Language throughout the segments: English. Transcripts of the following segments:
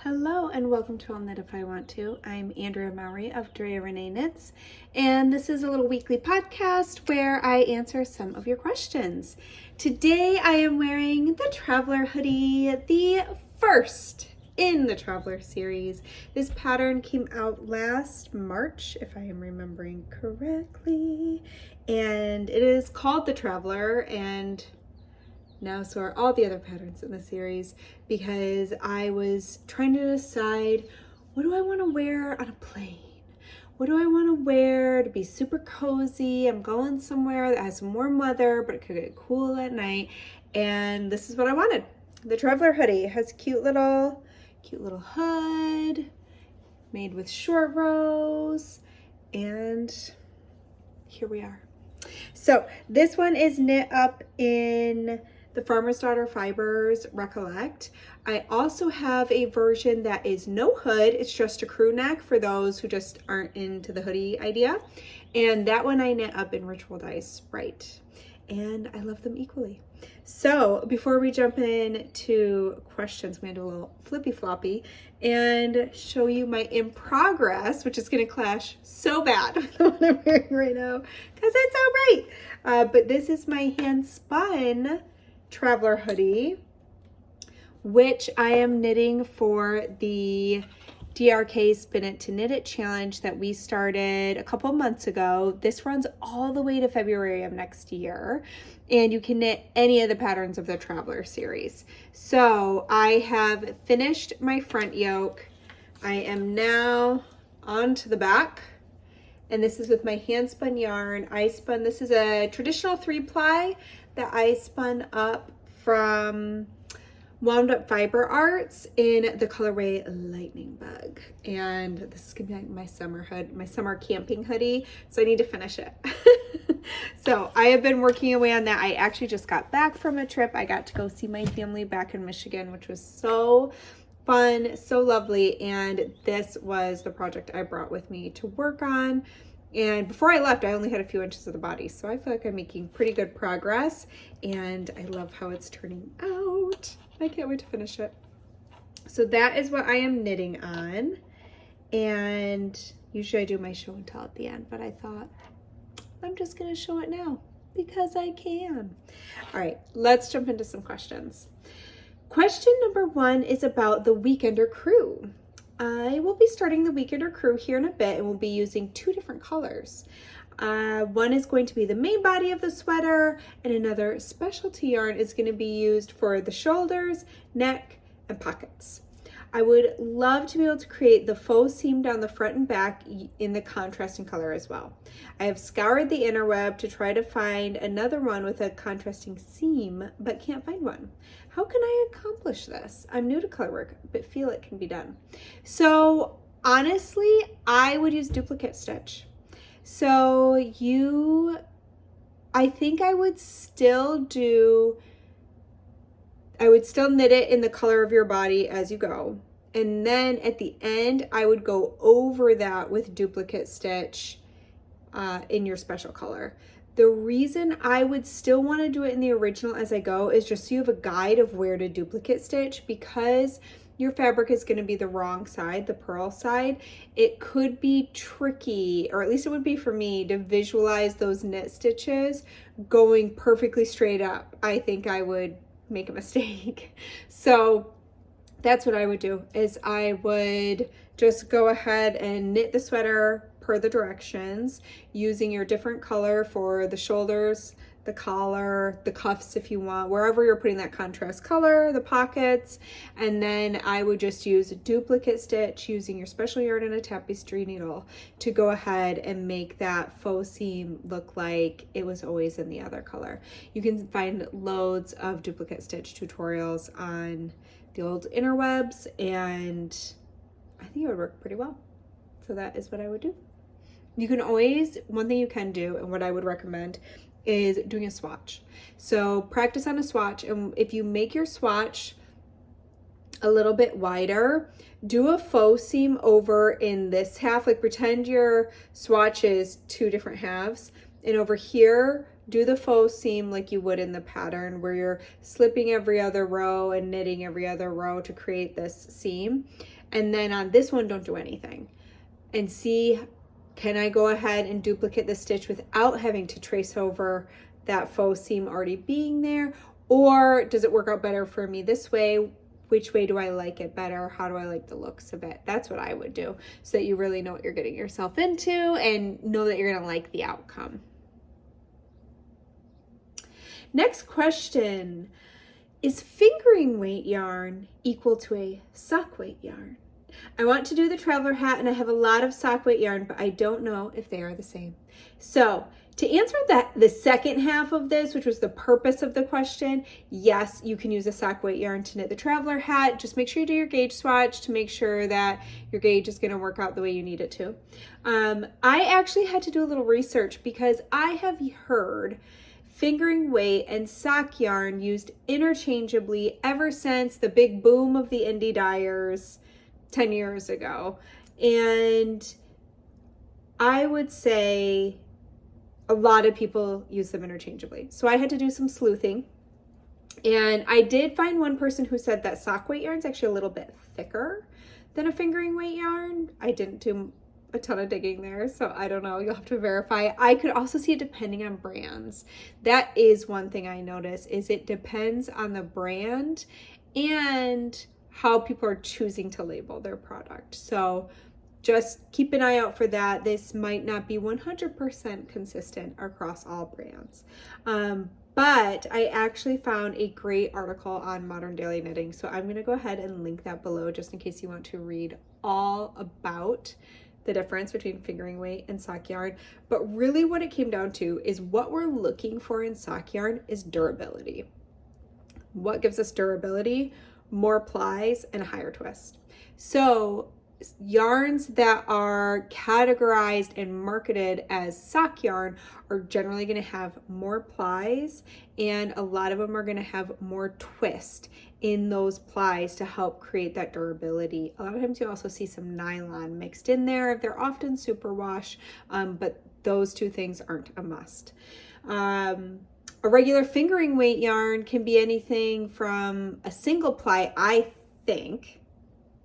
Hello and welcome to I'll Knit If I Want To. I'm Andrea Mowry of Drea Renee Knits, and this is a little weekly podcast where I answer some of your questions. Today I am wearing the Traveler hoodie, the first in the Traveler series. This pattern came out last March, if I am remembering correctly, and it is called the Traveler, and now so are all the other patterns in the series, because I was trying to decide, what do I want to wear on a plane? What do I want to wear to be super cozy? I'm going somewhere that has some warm weather, but it could get cool at night. And this is what I wanted. The Traveler hoodie. It has cute little hood made with short rows. And here we are. So this one is knit up in the Farmer's Daughter Fibers Recollect. I also have a version that is no hood. It's just a crew neck for those who just aren't into the hoodie idea. And that one I knit up in Ritual Dyes Sprite. And I love them equally. So before we jump into questions, I'm going to do a little flippy floppy and show you my in progress, which is going to clash so bad with what I'm wearing right now because it's so bright. But this is my hand spun Traveler hoodie, which I am knitting for the DRK Spin It to Knit It challenge that we started a couple months ago. This runs all the way to February of next year, and you can knit any of the patterns of the Traveler series. So I have finished my front yoke. I am now on to the back, and this is with my hand spun yarn. This is a traditional 3-ply that I spun up from Wound Up Fiber Arts in the colorway Lightning Bug. And this is gonna be like my summer hood, my summer camping hoodie. So I need to finish it. So I have been working away on that. I actually just got back from a trip. I got to go see my family back in Michigan, which was so fun, so lovely. And this was the project I brought with me to work on. And before I left, I only had a few inches of the body. So I feel like I'm making pretty good progress, and I love how it's turning out. I can't wait to finish it. So that is what I am knitting on. And usually I do my show and tell at the end, but I thought I'm just going to show it now because I can. All right, let's jump into some questions. Question number 1 is about the Weekender crew. I will be starting the Weekender crew here in a bit, and we'll be using 2 different colors. One is going to be the main body of the sweater, and another specialty yarn is going to be used for the shoulders, neck, and pockets. I would love to be able to create the faux seam down the front and back in the contrasting color as well. I have scoured the interweb to try to find another one with a contrasting seam, but can't find one. How can I accomplish this? I'm new to color work, but feel it can be done. So honestly, I would use duplicate stitch. So I think I would still knit it in the color of your body as you go. And then at the end, I would go over that with duplicate stitch in your special color. The reason I would still want to do it in the original as I go is just so you have a guide of where to duplicate stitch, because your fabric is going to be the wrong side, the purl side. It could be tricky, or at least it would be for me, to visualize those knit stitches going perfectly straight up. I think I would make a mistake. So that's what I would do, is I would just go ahead and knit the sweater per the directions, using your different color for the shoulders, the collar, the cuffs if you want, wherever you're putting that contrast color, the pockets. And then I would just use a duplicate stitch using your special yarn and a tapestry needle to go ahead and make that faux seam look like it was always in the other color. You can find loads of duplicate stitch tutorials on the old interwebs, and I think it would work pretty well. So that is what I would do. You can always, one thing you can do, and what I would recommend, is doing a swatch. So practice on a swatch, and if you make your swatch a little bit wider, do a faux seam over in this half, like pretend your swatch is 2 different halves, and over here do the faux seam like you would in the pattern, where you're slipping every other row and knitting every other row to create this seam. And then on this one, don't do anything. And see, can I go ahead and duplicate the stitch without having to trace over that faux seam already being there? Or does it work out better for me this way? Which way do I like it better? How do I like the looks of it? That's what I would do, so that you really know what you're getting yourself into and know that you're gonna like the outcome. Next question, is fingering weight yarn equal to a sock weight yarn? I want to do the traveler hat and I have a lot of sock weight yarn, but I don't know if they are the same. So to answer the second half of this, which was the purpose of the question, yes, you can use a sock weight yarn to knit the traveler hat. Just make sure you do your gauge swatch to make sure that your gauge is going to work out the way you need it to. I actually had to do a little research because I have heard fingering weight and sock yarn used interchangeably ever since the big boom of the indie dyers 10 years ago. And I would say a lot of people use them interchangeably. So I had to do some sleuthing. And I did find one person who said that sock weight yarn is actually a little bit thicker than a fingering weight yarn. I didn't do a ton of digging there, so I don't know. You'll have to verify. I could also see it depending on brands. That is one thing I notice, is it depends on the brand and how people are choosing to label their product. So just keep an eye out for that. This might not be 100% consistent across all brands. But I actually found a great article on Modern Daily Knitting. So I'm gonna go ahead and link that below just in case you want to read all about the difference between fingering weight and sock yarn. But really what it came down to is what we're looking for in sock yarn is durability. What gives us durability? More plies and a higher twist. So yarns that are categorized and marketed as sock yarn are generally going to have more plies, and a lot of them are going to have more twist in those plies to help create that durability. A lot of times you also see some nylon mixed in there. They're often superwash, but those two things aren't a must. A regular fingering weight yarn can be anything from a single ply, I think.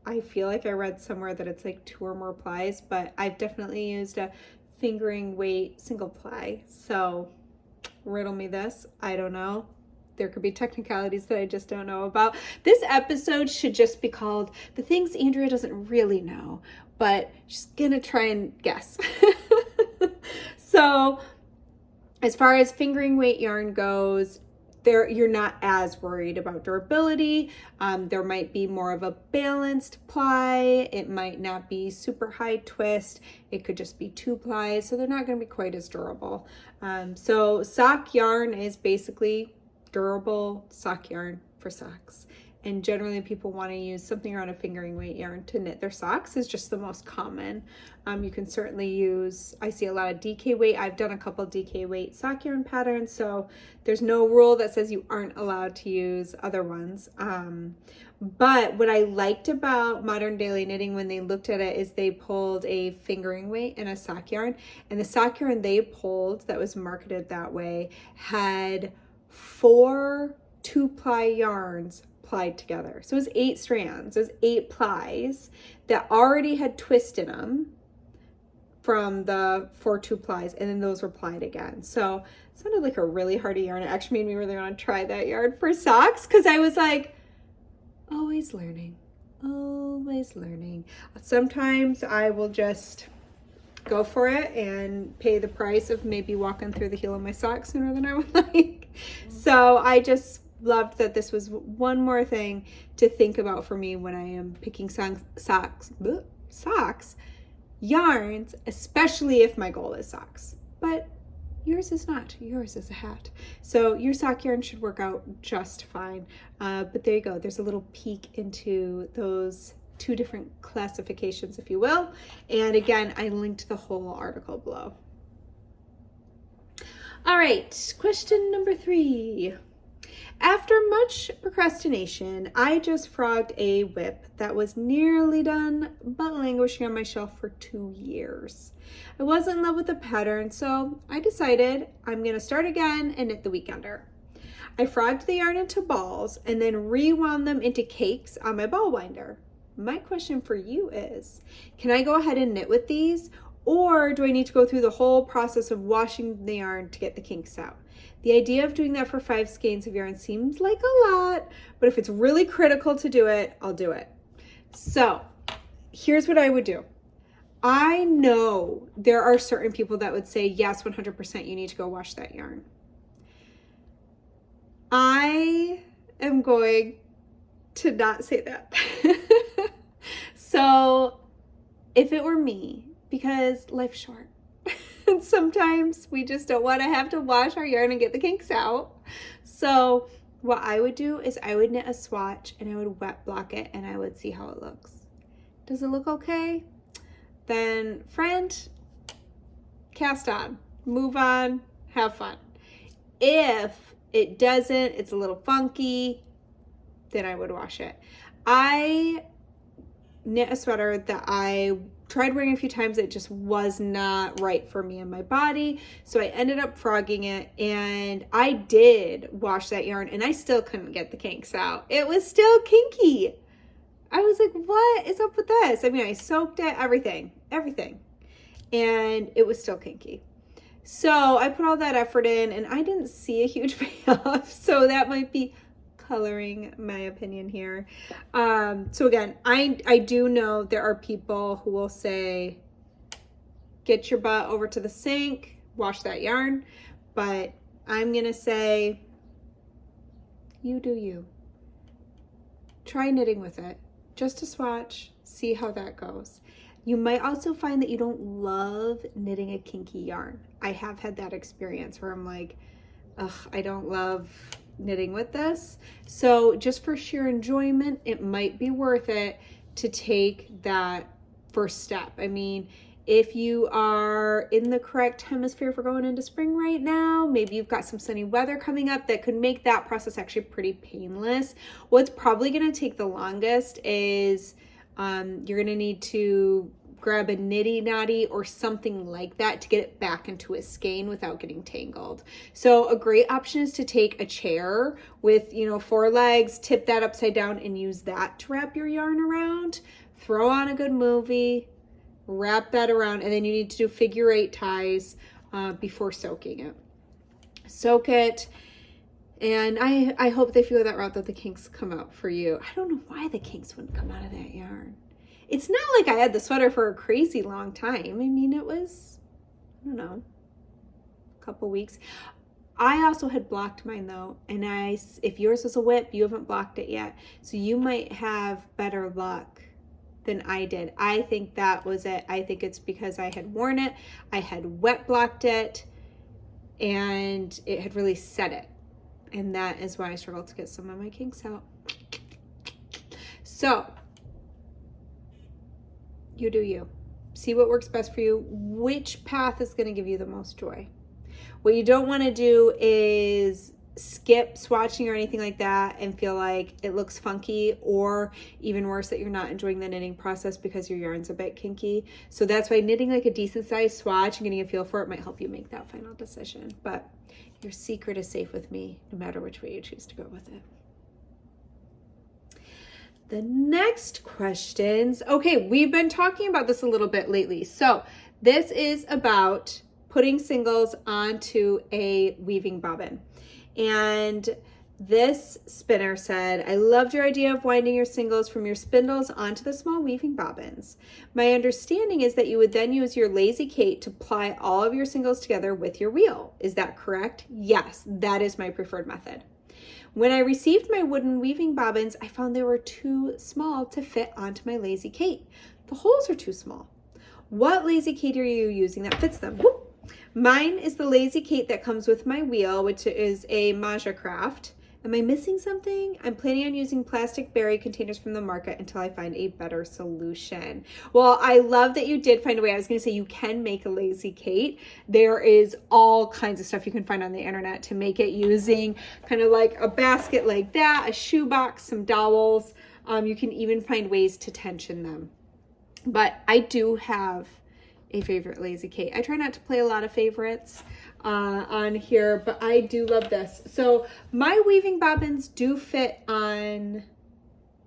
I feel like I read somewhere that it's like 2 or more plies, but I've definitely used a fingering weight single ply. So riddle me this, I don't know. There could be technicalities that I just don't know about. This episode should just be called The Things Andrea Doesn't Really Know, but she's gonna try and guess. So as far as fingering weight yarn goes, you're not as worried about durability. There might be more of a balanced ply. It might not be super high twist. It could just be 2 plies, so they're not going to be quite as durable. So sock yarn is basically durable sock yarn for socks. And generally people want to use something around a fingering weight yarn to knit their socks is just the most common. You can certainly use, I see a lot of DK weight. I've done a couple DK weight sock yarn patterns, so there's no rule that says you aren't allowed to use other ones. But what I liked about Modern Daily Knitting when they looked at it is they pulled a fingering weight and a sock yarn, and the sock yarn they pulled that was marketed that way had 4 2-ply yarns plied together. So it was 8 strands, it was 8 plies that already had twist in them from the 4 2-plies, and then those were plied again. So it sounded like a really hardy yarn. It actually made me really want to try that yarn for socks, because I was like, always learning, always learning. Sometimes I will just go for it and pay the price of maybe walking through the heel of my socks sooner than I would like. So I just loved that this was one more thing to think about for me when I am picking socks, yarns, especially if my goal is socks. But yours is not. Yours is a hat. So your sock yarn should work out just fine. But there you go. There's a little peek into those 2 different classifications, if you will. And again, I linked the whole article below. All right, question number 3. After much procrastination, I just frogged a whip that was nearly done, but languishing on my shelf for 2 years. I wasn't in love with the pattern, so I decided I'm going to start again and knit the weekender. I frogged the yarn into balls and then rewound them into cakes on my ball winder. My question for you is, can I go ahead and knit with these, or do I need to go through the whole process of washing the yarn to get the kinks out? The idea of doing that for 5 skeins of yarn seems like a lot, but if it's really critical to do it, I'll do it. So here's what I would do. I know there are certain people that would say, yes, 100% you need to go wash that yarn. I am going to not say that. So if it were me, because life's short, and sometimes we just don't want to have to wash our yarn and get the kinks out. So what I would do is I would knit a swatch and I would wet block it and I would see how it looks. Does it look okay? Then friend, cast on, move on, have fun. If it doesn't, it's a little funky, then I would wash it. I knit a sweater that I tried wearing a few times. It just was not right for me and my body. So I ended up frogging it, and I did wash that yarn and I still couldn't get the kinks out. It was still kinky. I was like, what is up with this? I mean, I soaked it, everything, and it was still kinky. So I put all that effort in and I didn't see a huge payoff. So that might be coloring my opinion here. So again, I do know there are people who will say, get your butt over to the sink, wash that yarn. But I'm going to say, you do you. Try knitting with it. Just a swatch, see how that goes. You might also find that you don't love knitting a kinky yarn. I have had that experience where I'm like, ugh, I don't love knitting with this. So just for sheer enjoyment, it might be worth it to take that first step. I mean, if you are in the correct hemisphere for going into spring right now, maybe you've got some sunny weather coming up that could make that process actually pretty painless. What's probably going to take the longest is you're going to need to grab a nitty knotty or something like that to get it back into a skein without getting tangled. So a great option is to take a chair with, 4 legs, tip that upside down and use that to wrap your yarn around. Throw on a good movie, wrap that around, and then you need to do figure 8 ties before soaking it. Soak it, and I hope they feel that route that the kinks come out for you. I don't know why the kinks wouldn't come out of that yarn. It's not like I had the sweater for a crazy long time. I mean, it was, I don't know, a couple weeks. I also had blocked mine though, and if yours was a whip, you haven't blocked it yet. So you might have better luck than I did. I think that was it. I think it's because I had worn it, I had wet blocked it, and it had really set it. And that is why I struggled to get some of my kinks out. So you do you. See what works best for you. Which path is going to give you the most joy? What you don't want to do is skip swatching or anything like that and feel like it looks funky, or even worse, that you're not enjoying the knitting process because your yarn's a bit kinky. So that's why knitting like a decent sized swatch and getting a feel for it might help you make that final decision. But your secret is safe with me, no matter which way you choose to go with it. The next questions. Okay, we've been talking about this a little bit lately. So this is about putting singles onto a weaving bobbin. And this spinner said, I loved your idea of winding your singles from your spindles onto the small weaving bobbins. My understanding is that you would then use your Lazy Kate to ply all of your singles together with your wheel. Is that correct? Yes, that is my preferred method. When I received my wooden weaving bobbins, I found they were too small to fit onto my Lazy Kate. The holes are too small. What Lazy Kate are you using that fits them? Whoop. Mine is the Lazy Kate that comes with my wheel, which is a Maja Craft. Am I missing something? I'm planning on using plastic berry containers from the market until I find a better solution. Well, I love that you did find a way. I was going to say you can make a Lazy Kate. There is all kinds of stuff you can find on the internet to make it using kind of like a basket like that, a shoebox, some dowels. You can even find ways to tension them. But I do have a favorite Lazy Kate. I try not to play a lot of favorites on here, but I do love this. So my weaving bobbins do fit on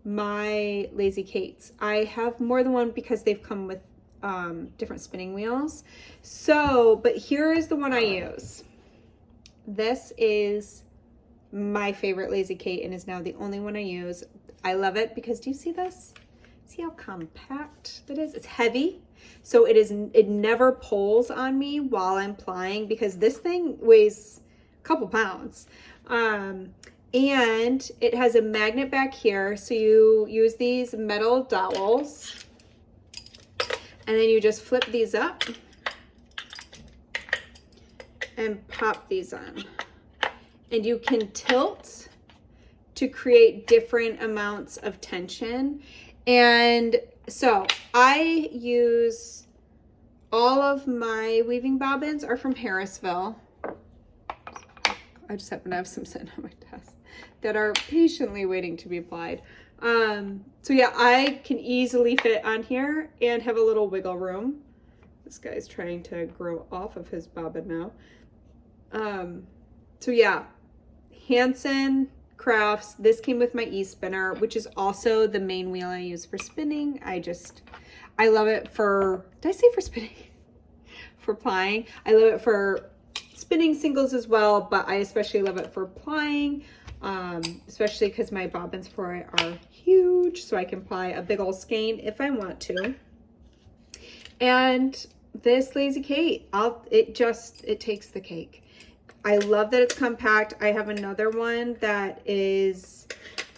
my Lazy Kates. I have more than one because they've come with different spinning wheels. So, but here is the one I use. This is my favorite Lazy Kate and is now the only one I use. I love it because, do you see this? See how compact that is? It's heavy. So it never pulls on me while I'm plying because this thing weighs a couple pounds. And it has a magnet back here. So you use these metal dowels and then you just flip these up and pop these on. And you can tilt to create different amounts of tension. And so I use all of my weaving bobbins are from Harrisville. I just happen to have some sitting on my desk that are patiently waiting to be applied. So yeah, I can easily fit on here and have a little wiggle room. This guy's trying to grow off of his bobbin now. So yeah, Hanson Crafts. This came with my e-spinner, which is also the main wheel I use for spinning. I love it for, did I say for spinning? For plying. I love it for spinning singles as well, but I especially love it for plying, especially because my bobbins for it are huge, so I can ply a big old skein if I want to. And this Lazy Kate, it takes the cake. I love that it's compact. I have another one that it's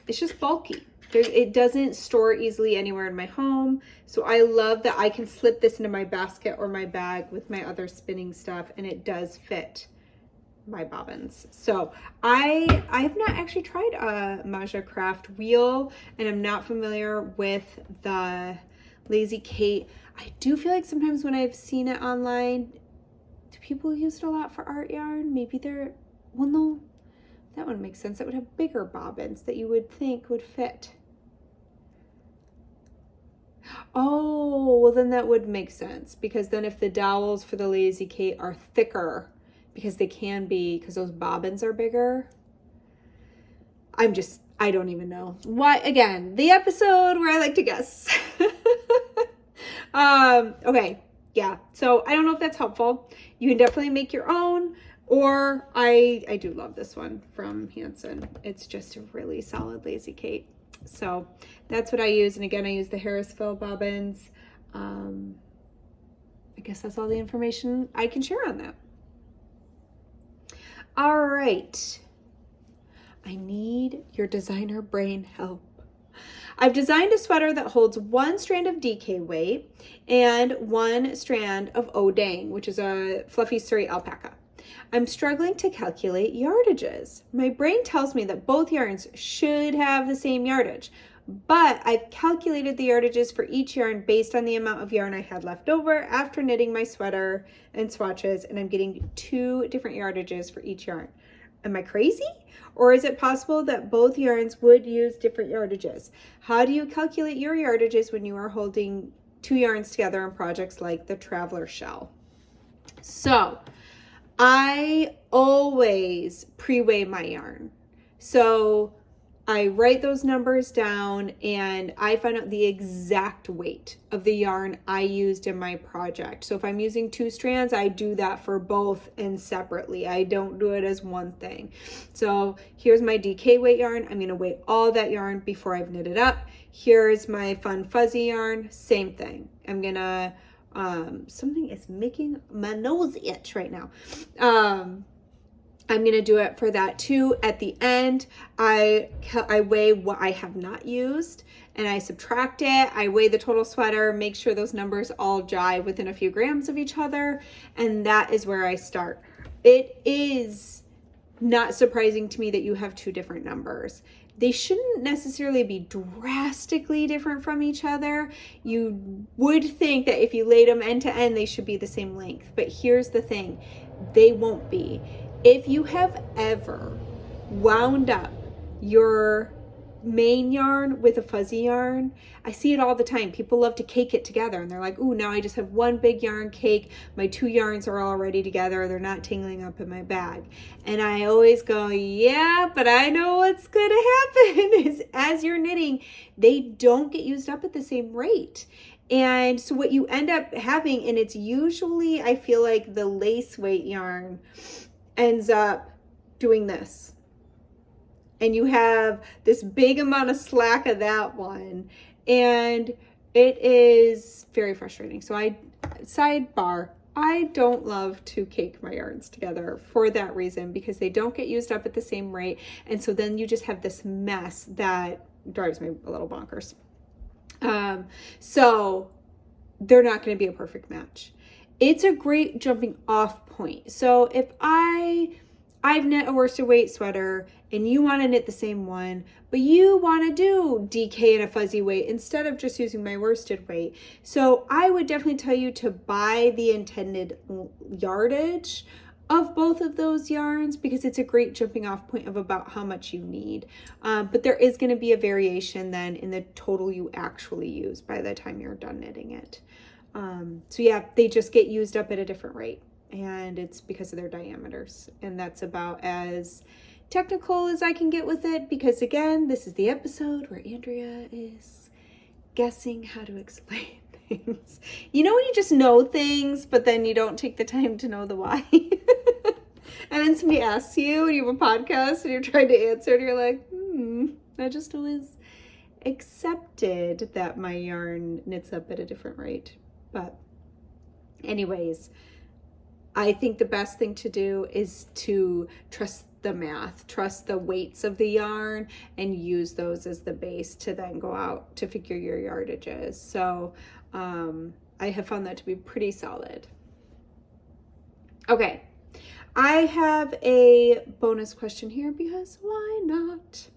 just bulky. It doesn't store easily anywhere in my home. So I love that I can slip this into my basket or my bag with my other spinning stuff, and it does fit my bobbins. So I've not actually tried a Maja Craft wheel, and I'm not familiar with the Lazy Kate. I do feel like sometimes when I've seen it online, people use it a lot for art yarn. Maybe well, no, that one makes sense. That would have bigger bobbins that you would think would fit. Oh, well then that would make sense, because then if the dowels for the Lazy Kate are thicker, because they can be, because those bobbins are bigger. I don't even know. Why, again, the episode where I like to guess. Okay. Yeah, so I don't know if that's helpful. You can definitely make your own, or I do love this one from Hanson. It's just a really solid Lazy Kate. So that's what I use. And again, I use the Harrisville bobbins. I guess that's all the information I can share on that. All right. I need your designer brain help. I've designed a sweater that holds one strand of DK weight and one strand of Odang, which is a fluffy Surrey alpaca. I'm struggling to calculate yardages. My brain tells me that both yarns should have the same yardage, but I've calculated the yardages for each yarn based on the amount of yarn I had left over after knitting my sweater and swatches, and I'm getting 2 different yardages for each yarn. Am I crazy? Or is it possible that both yarns would use different yardages? How do you calculate your yardages when you are holding 2 yarns together in projects like the Traveler Shell? So I always pre-weigh my yarn. So I write those numbers down and I find out the exact weight of the yarn I used in my project. So if I'm using 2 strands, I do that for both and separately. I don't do it as one thing. So here's my DK weight yarn. I'm going to weigh all that yarn before I've knit it up. Here's my Fun Fuzzy yarn. Same thing. I'm going to, something is making my nose itch right now. I'm going to do it for that too. At the end, I weigh what I have not used and I subtract it. I weigh the total sweater, make sure those numbers all jive within a few grams of each other. And that is where I start. It is not surprising to me that you have two different numbers. They shouldn't necessarily be drastically different from each other. You would think that if you laid them end to end, they should be the same length. But here's the thing, they won't be. If you have ever wound up your main yarn with a fuzzy yarn, I see it all the time. People love to cake it together and they're like, ooh, now I just have one big yarn cake. My two yarns are already together. They're not tingling up in my bag. And I always go, yeah, but I know what's going to happen is as you're knitting, they don't get used up at the same rate. And so what you end up having, and it's usually, I feel like the lace weight yarn ends up doing this. And you have this big amount of slack of that one. And it is very frustrating. So sidebar, I don't love to cake my yarns together for that reason, because they don't get used up at the same rate. And so then you just have this mess that drives me a little bonkers. So they're not going to be a perfect match. It's a great jumping off point. So if I've knit a worsted weight sweater and you want to knit the same one, but you want to do DK and a fuzzy weight instead of just using my worsted weight. So I would definitely tell you to buy the intended yardage of both of those yarns, because it's a great jumping off point of about how much you need. But there is going to be a variation then in the total you actually use by the time you're done knitting it. So yeah, they just get used up at a different rate, and it's because of their diameters. And that's about as technical as I can get with it, because again, this is the episode where Andrea is guessing how to explain things. You know when you just know things, but then you don't take the time to know the why? And then somebody asks you, and you have a podcast, and you're trying to answer, and you're like, I just always accepted that my yarn knits up at a different rate. But anyways, I think the best thing to do is to trust the math, trust the weights of the yarn, and use those as the base to then go out to figure your yardages. So I have found that to be pretty solid. Okay, I have a bonus question here because why not?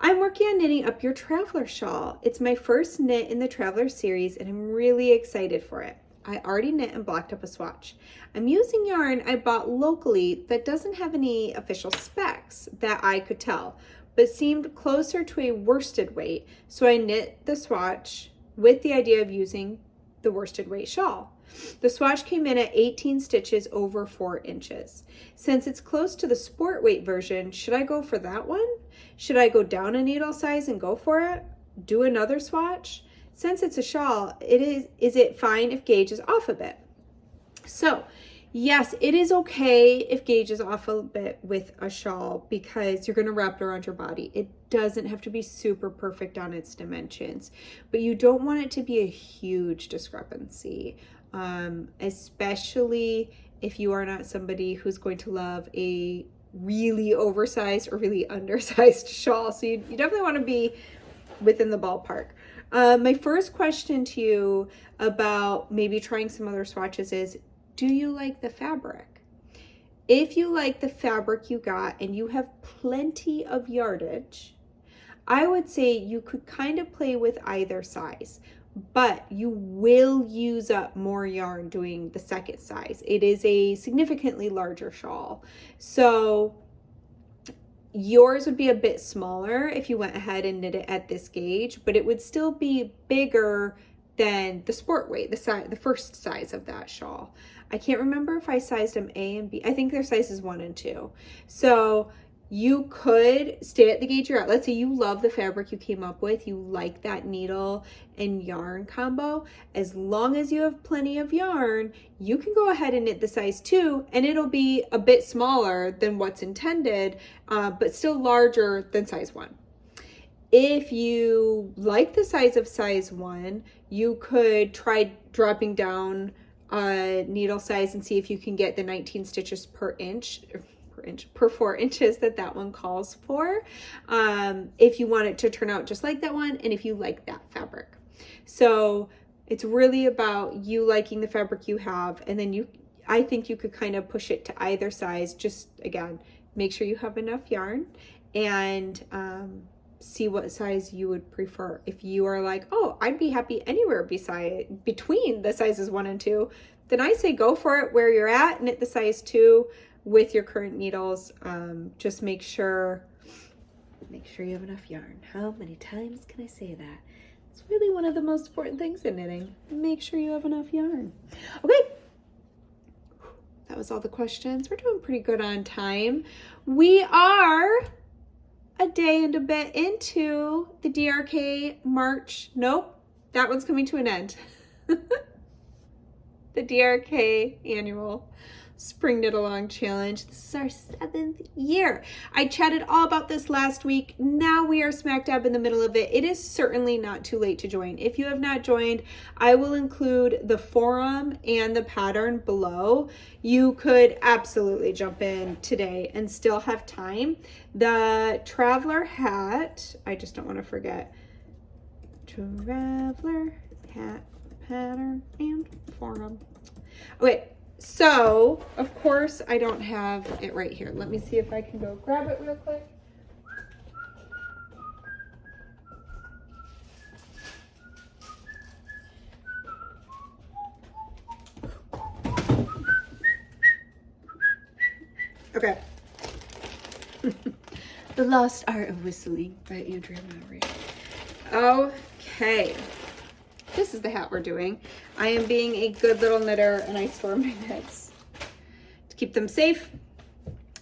I'm working on knitting up your traveler shawl. It's my first knit in the traveler series and I'm really excited for it. I already knit and blocked up a swatch. I'm using yarn I bought locally that doesn't have any official specs that I could tell, but seemed closer to a worsted weight. So I knit the swatch with the idea of using the worsted weight shawl. The swatch came in at 18 stitches over 4 inches. Since it's close to the sport weight version, should I go for that one? Should I go down a needle size and go for it? Do another swatch? Since it's a shawl, is it fine if gauge is off a bit? So yes, it is okay if gauge is off a bit with a shawl because you're going to wrap it around your body. It doesn't have to be super perfect on its dimensions, but you don't want it to be a huge discrepancy, especially if you are not somebody who's going to love a really oversized or really undersized shawl. So you definitely want to be within the ballpark. My first question to you about maybe trying some other swatches is, do you like the fabric? If you like the fabric you got and you have plenty of yardage, I would say you could kind of play with either size, but you will use up more yarn doing the second size. It is a significantly larger shawl. So yours would be a bit smaller if you went ahead and knit it at this gauge, but it would still be bigger than the sport weight, the first size of that shawl. I can't remember if I sized them A and B. I think they're sizes 1 and 2. So you could stay at the gauge you're at. Let's say you love the fabric you came up with. You like that needle and yarn combo. As long as you have plenty of yarn, you can go ahead and knit the size 2 and it'll be a bit smaller than what's intended, but still larger than size 1. If you like the size of size 1, you could try dropping down needle size and see if you can get the 19 stitches per 4 inches that one calls for, if you want it to turn out just like that one and if you like that fabric. So it's really about you liking the fabric you have, and then I think you could kind of push it to either size, just again make sure you have enough yarn, and see what size you would prefer. If you are like, oh, I'd be happy anywhere between the sizes 1 and 2, then I say go for it where you're at, knit the size 2 with your current needles. Just make sure you have enough yarn. How many times can I say that? It's really one of the most important things in knitting. Make sure you have enough yarn. Okay, that was all the questions. We're doing pretty good on time. We are a day and a bit into the DRK March. Nope, that one's coming to an end. The DRK annual Spring Knit Along Challenge. This is our 7th year. I chatted all about this last week. Now we are smack dab in the middle of it. It is certainly not too late to join. If you have not joined, I will include the forum and the pattern below. You could absolutely jump in today and still have time. The traveler hat, I just don't want to forget. Traveler hat, pattern, and forum. Okay. So, of course, I don't have it right here. Let me see if I can go grab it real quick. Okay. The Lost Art of Whistling by Andrea Mowry. Okay. This is the hat we're doing. I am being a good little knitter, and I store my knits to keep them safe.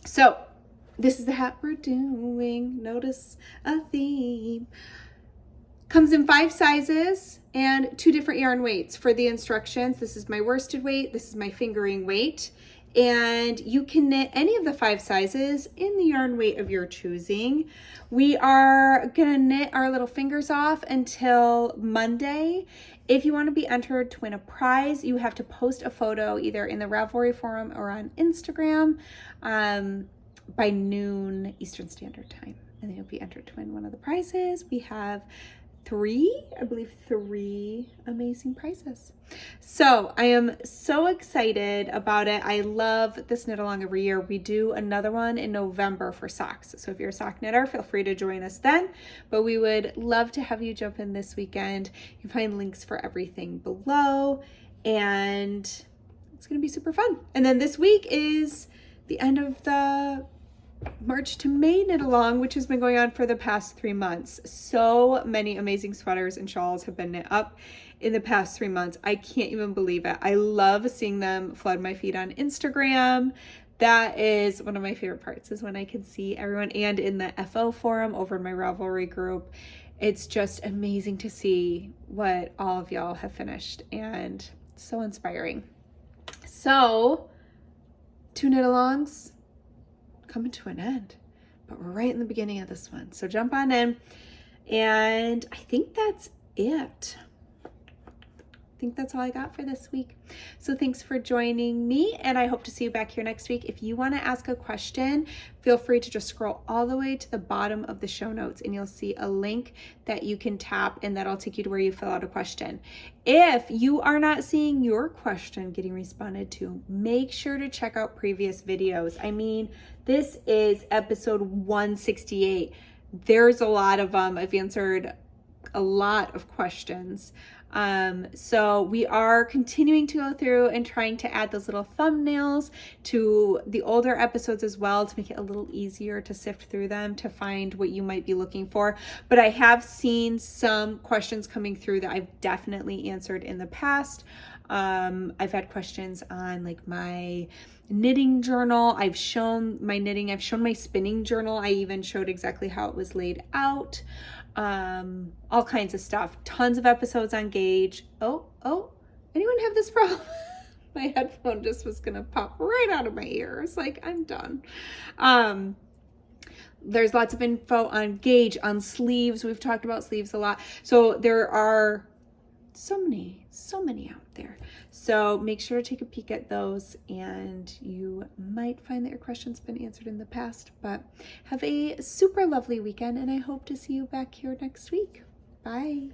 So this is the hat we're doing. Notice a theme. Comes in 5 sizes and 2 different yarn weights for the instructions. This is my worsted weight. This is my fingering weight. And you can knit any of the 5 sizes in the yarn weight of your choosing. We are gonna knit our little fingers off until Monday. If you want to be entered to win a prize, you have to post a photo either in the Ravelry forum or on Instagram by noon Eastern Standard Time. And then you'll be entered to win one of the prizes. We have 3 amazing prizes. So I am so excited about it. I love this knit along every year. We do another one in November for socks. So if you're a sock knitter, feel free to join us then. But we would love to have you jump in this weekend. You can find links for everything below, and it's going to be super fun. And then this week is the end of the March to May knit along, which has been going on for the past 3 months. So many amazing sweaters and shawls have been knit up in the past 3 months. I can't even believe it. I love seeing them flood my feed on Instagram. That is one of my favorite parts, is when I can see everyone, and in the FO forum over in my Ravelry group. It's just amazing to see what all of y'all have finished, and so inspiring. So 2 knit alongs coming to an end, but we're right in the beginning of this one. So jump on in, and I think that's it. I think that's all I got for this week. So thanks for joining me, and I hope to see you back here next week. If you want to ask a question, feel free to just scroll all the way to the bottom of the show notes, and you'll see a link that you can tap, and that'll take you to where you fill out a question. If you are not seeing your question getting responded to, make sure to check out previous videos. I mean, this is episode 168. There's a lot of them. I've answered a lot of questions. So we are continuing to go through and trying to add those little thumbnails to the older episodes as well, to make it a little easier to sift through them to find what you might be looking for. But I have seen some questions coming through that I've definitely answered in the past. I've had questions on like my knitting journal. I've shown my knitting. I've shown my spinning journal. I even showed exactly how it was laid out. All kinds of stuff. Tons of episodes on gauge. Oh, anyone have this problem? My headphone just was gonna pop right out of my ear. It's like, I'm done. There's lots of info on gauge, on sleeves. We've talked about sleeves a lot. So there are so many out there. So make sure to take a peek at those, and you might find that your question's been answered in the past. But have a super lovely weekend, and I hope to see you back here next week. Bye.